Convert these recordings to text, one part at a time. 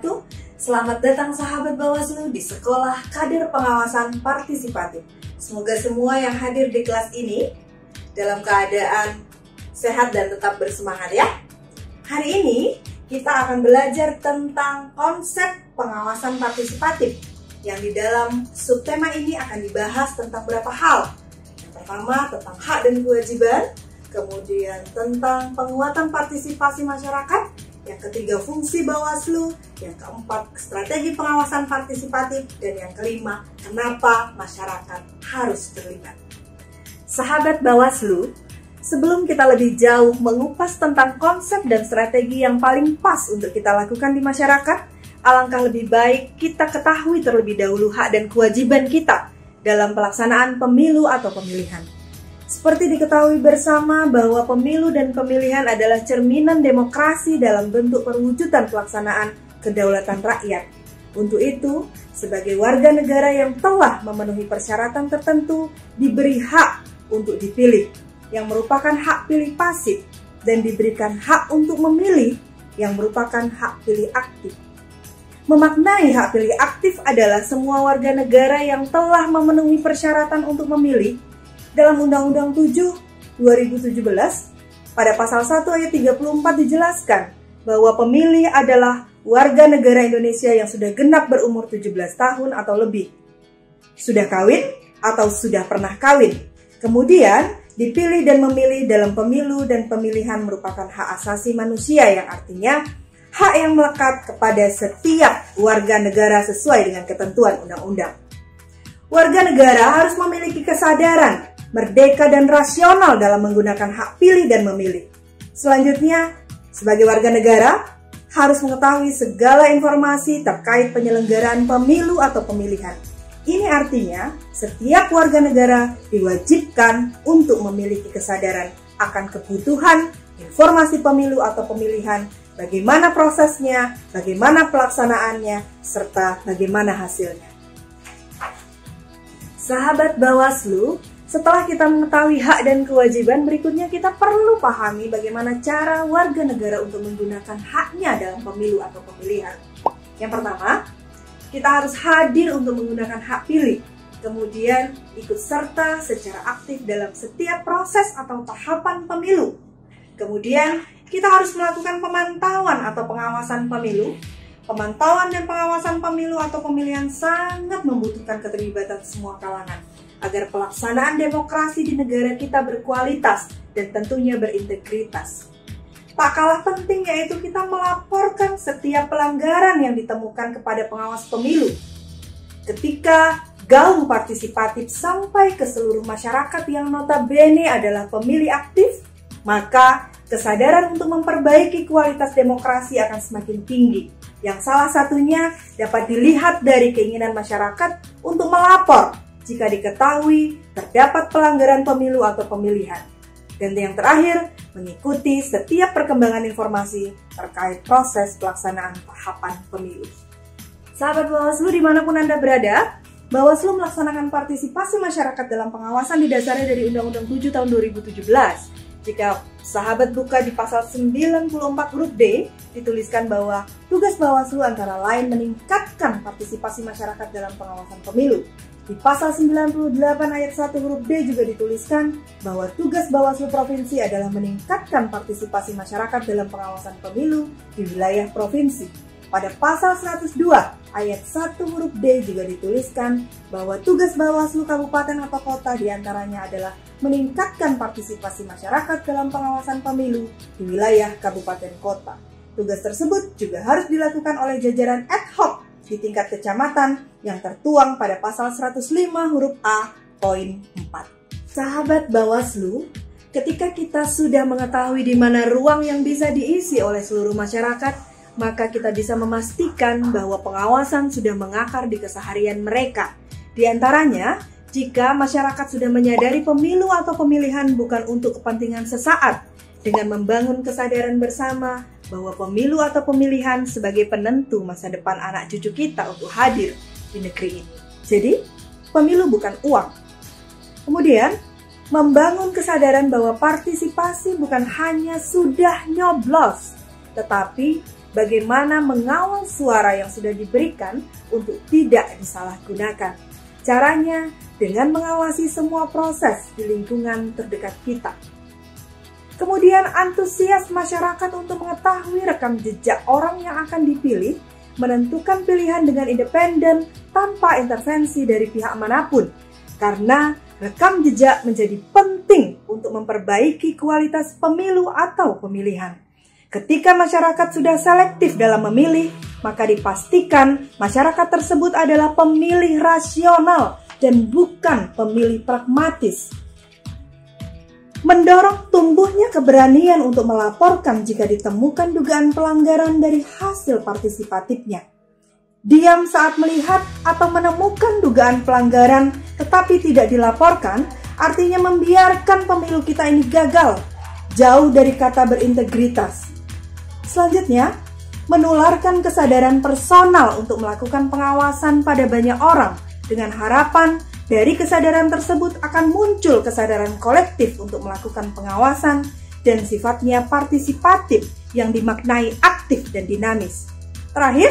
wabarakatuh. Selamat datang sahabat Bawaslu di Sekolah Kader Pengawasan Partisipatif. Semoga semua yang hadir di kelas ini dalam keadaan sehat dan tetap bersemangat ya. Hari ini kita akan belajar tentang konsep pengawasan partisipatif, yang di dalam subtema ini akan dibahas tentang beberapa hal. Yang pertama tentang hak dan kewajiban, kemudian tentang penguatan partisipasi masyarakat, yang ketiga fungsi Bawaslu, yang keempat strategi pengawasan partisipatif, dan yang kelima kenapa masyarakat harus terlibat. Sahabat Bawaslu, sebelum kita lebih jauh mengupas tentang konsep dan strategi yang paling pas untuk kita lakukan di masyarakat, alangkah lebih baik kita ketahui terlebih dahulu hak dan kewajiban kita dalam pelaksanaan pemilu atau pemilihan. Seperti diketahui bersama bahwa pemilu dan pemilihan adalah cerminan demokrasi dalam bentuk perwujudan pelaksanaan kedaulatan rakyat. Untuk itu, sebagai warga negara yang telah memenuhi persyaratan tertentu, diberi hak untuk dipilih, yang merupakan hak pilih pasif, dan diberikan hak untuk memilih, yang merupakan hak pilih aktif. Memaknai hak pilih aktif adalah semua warga negara yang telah memenuhi persyaratan untuk memilih. Dalam Undang-Undang 7 2017, pada pasal 1 ayat 34 dijelaskan bahwa pemilih adalah warga negara Indonesia yang sudah genap berumur 17 tahun atau lebih, sudah kawin atau sudah pernah kawin, kemudian dipilih dan memilih dalam pemilu dan pemilihan merupakan hak asasi manusia, yang artinya hak yang melekat kepada setiap warga negara sesuai dengan ketentuan undang-undang. Warga negara harus memiliki kesadaran merdeka dan rasional dalam menggunakan hak pilih dan memilih. Selanjutnya, sebagai warga negara harus mengetahui segala informasi terkait penyelenggaraan pemilu atau pemilihan. Ini artinya setiap warga negara diwajibkan untuk memiliki kesadaran akan kebutuhan informasi pemilu atau pemilihan, bagaimana prosesnya, bagaimana pelaksanaannya, serta bagaimana hasilnya. Sahabat Bawaslu, setelah kita mengetahui hak dan kewajiban, berikutnya kita perlu pahami bagaimana cara warga negara untuk menggunakan haknya dalam pemilu atau pemilihan. Yang pertama, kita harus hadir untuk menggunakan hak pilih, kemudian ikut serta secara aktif dalam setiap proses atau tahapan pemilu. Kemudian, kita harus melakukan pemantauan atau pengawasan pemilu. Pemantauan dan pengawasan pemilu atau pemilihan sangat membutuhkan keterlibatan semua kalangan, agar pelaksanaan demokrasi di negara kita berkualitas dan tentunya berintegritas. Tak kalah penting yaitu kita melaporkan setiap pelanggaran yang ditemukan kepada pengawas pemilu. Ketika gaung partisipatif sampai ke seluruh masyarakat yang notabene adalah pemilih aktif, maka kesadaran untuk memperbaiki kualitas demokrasi akan semakin tinggi, yang salah satunya dapat dilihat dari keinginan masyarakat untuk melapor jika diketahui terdapat pelanggaran pemilu atau pemilihan. Dan yang terakhir, mengikuti setiap perkembangan informasi terkait proses pelaksanaan tahapan pemilu. Sahabat Bawaslu dimanapun Anda berada, Bawaslu melaksanakan partisipasi masyarakat dalam pengawasan didasari dari Undang-Undang 7 tahun 2017. Jika sahabat buka di pasal 94 huruf D, dituliskan bahwa tugas Bawaslu antara lain meningkatkan partisipasi masyarakat dalam pengawasan pemilu. Di pasal 98 ayat 1 huruf D juga dituliskan bahwa tugas Bawaslu Provinsi adalah meningkatkan partisipasi masyarakat dalam pengawasan pemilu di wilayah provinsi. Pada pasal 102 ayat 1 huruf D juga dituliskan bahwa tugas Bawaslu Kabupaten atau Kota diantaranya adalah meningkatkan partisipasi masyarakat dalam pengawasan pemilu di wilayah Kabupaten Kota. Tugas tersebut juga harus dilakukan oleh jajaran ad hoc di tingkat kecamatan yang tertuang pada pasal 105 huruf A poin 4. Sahabat Bawaslu, ketika kita sudah mengetahui di mana ruang yang bisa diisi oleh seluruh masyarakat, maka kita bisa memastikan bahwa pengawasan sudah mengakar di keseharian mereka. Di antaranya, jika masyarakat sudah menyadari pemilu atau pemilihan bukan untuk kepentingan sesaat, dengan membangun kesadaran bersama bahwa pemilu atau pemilihan sebagai penentu masa depan anak cucu kita untuk hadir di negeri ini. Jadi, pemilu bukan uang. Kemudian, membangun kesadaran bahwa partisipasi bukan hanya sudah nyoblos, tetapi bagaimana mengawal suara yang sudah diberikan untuk tidak disalahgunakan. Caranya dengan mengawasi semua proses di lingkungan terdekat kita. Kemudian antusias masyarakat untuk mengetahui rekam jejak orang yang akan dipilih, menentukan pilihan dengan independen tanpa intervensi dari pihak manapun. Karena rekam jejak menjadi penting untuk memperbaiki kualitas pemilu atau pemilihan. Ketika masyarakat sudah selektif dalam memilih, maka dipastikan masyarakat tersebut adalah pemilih rasional dan bukan pemilih pragmatis. Mendorong tumbuhnya keberanian untuk melaporkan jika ditemukan dugaan pelanggaran dari hasil partisipatifnya. Diam saat melihat atau menemukan dugaan pelanggaran tetapi tidak dilaporkan, artinya membiarkan pemilu kita ini gagal, jauh dari kata berintegritas. Selanjutnya, menularkan kesadaran personal untuk melakukan pengawasan pada banyak orang dengan harapan dari kesadaran tersebut akan muncul kesadaran kolektif untuk melakukan pengawasan dan sifatnya partisipatif yang dimaknai aktif dan dinamis. Terakhir,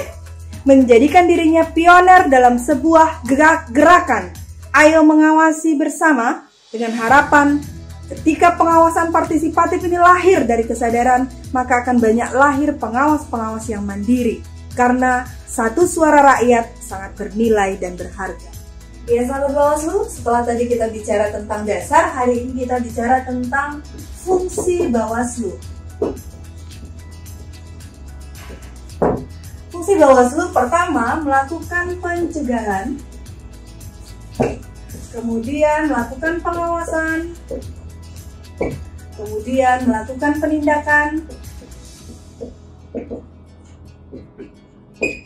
menjadikan dirinya pioner dalam sebuah gerakan. Ayo mengawasi bersama dengan harapan ketika pengawasan partisipatif ini lahir dari kesadaran, maka akan banyak lahir pengawas-pengawas yang mandiri. Karena satu suara rakyat sangat bernilai dan berharga. Ya sahabat Bawaslu, setelah tadi kita bicara tentang dasar, hari ini kita bicara tentang fungsi Bawaslu. Fungsi Bawaslu pertama melakukan pencegahan, kemudian melakukan pengawasan, kemudian melakukan penindakan,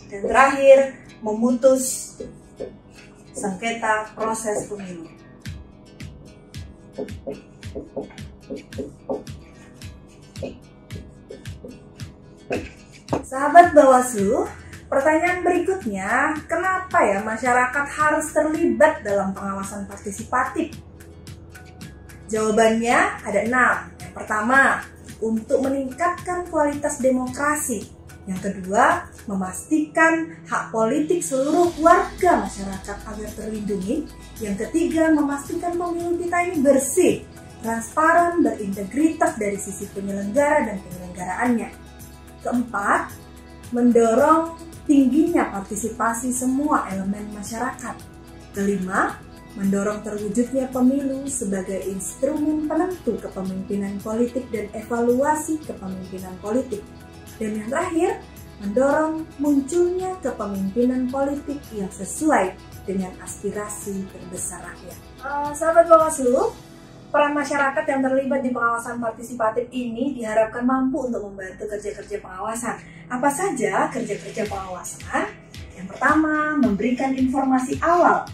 dan terakhir memutus sengketa proses pemilu. Sahabat Bawaslu, pertanyaan berikutnya, kenapa ya masyarakat harus terlibat dalam pengawasan partisipatif? Jawabannya ada 6. Yang pertama, untuk meningkatkan kualitas demokrasi. Yang kedua, memastikan hak politik seluruh warga masyarakat agar terlindungi. Yang ketiga, memastikan pemilu kita ini bersih, transparan, berintegritas dari sisi penyelenggara dan penyelenggaraannya. Keempat, mendorong tingginya partisipasi semua elemen masyarakat. Kelima, mendorong terwujudnya pemilu sebagai instrumen penentu kepemimpinan politik dan evaluasi kepemimpinan politik. Dan yang terakhir, mendorong munculnya kepemimpinan politik yang sesuai dengan aspirasi terbesar rakyat. Sahabat Bawaslu, peran masyarakat yang terlibat di pengawasan partisipatif ini diharapkan mampu untuk membantu kerja-kerja pengawasan. Apa saja kerja-kerja pengawasan? Yang pertama, memberikan informasi awal.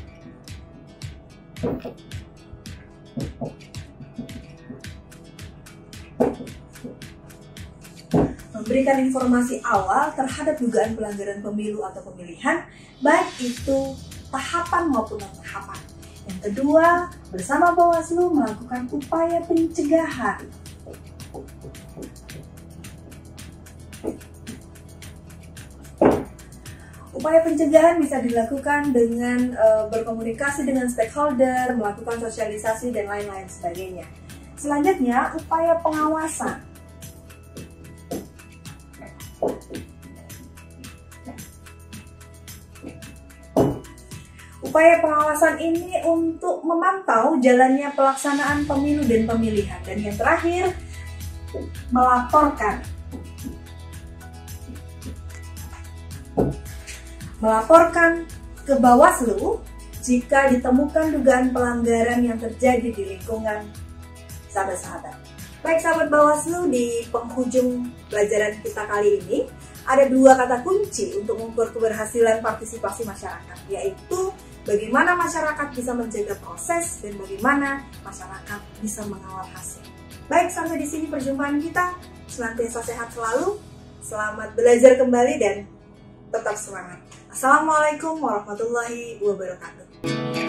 Memberikan informasi awal terhadap dugaan pelanggaran pemilu atau pemilihan, baik itu tahapan maupun non-tahapan. Yang kedua, bersama Bawaslu melakukan upaya pencegahan. Upaya pencegahan bisa dilakukan dengan berkomunikasi dengan stakeholder, melakukan sosialisasi, dan lain-lain sebagainya. Selanjutnya, upaya pengawasan. Upaya pengawasan ini untuk memantau jalannya pelaksanaan pemilu dan pemilihan. Dan yang terakhir, melaporkan. Melaporkan ke Bawaslu jika ditemukan dugaan pelanggaran yang terjadi di lingkungan sahabat-sahabat. Baik sahabat Bawaslu, di penghujung pelajaran kita kali ini ada 2 kata kunci untuk mengukur keberhasilan partisipasi masyarakat, yaitu bagaimana masyarakat bisa menjaga proses dan bagaimana masyarakat bisa mengawal hasil. Baik, sampai di sini perjumpaan kita. Senantiasa sehat selalu, selamat belajar kembali dan tetap semangat. Assalamualaikum warahmatullahi wabarakatuh.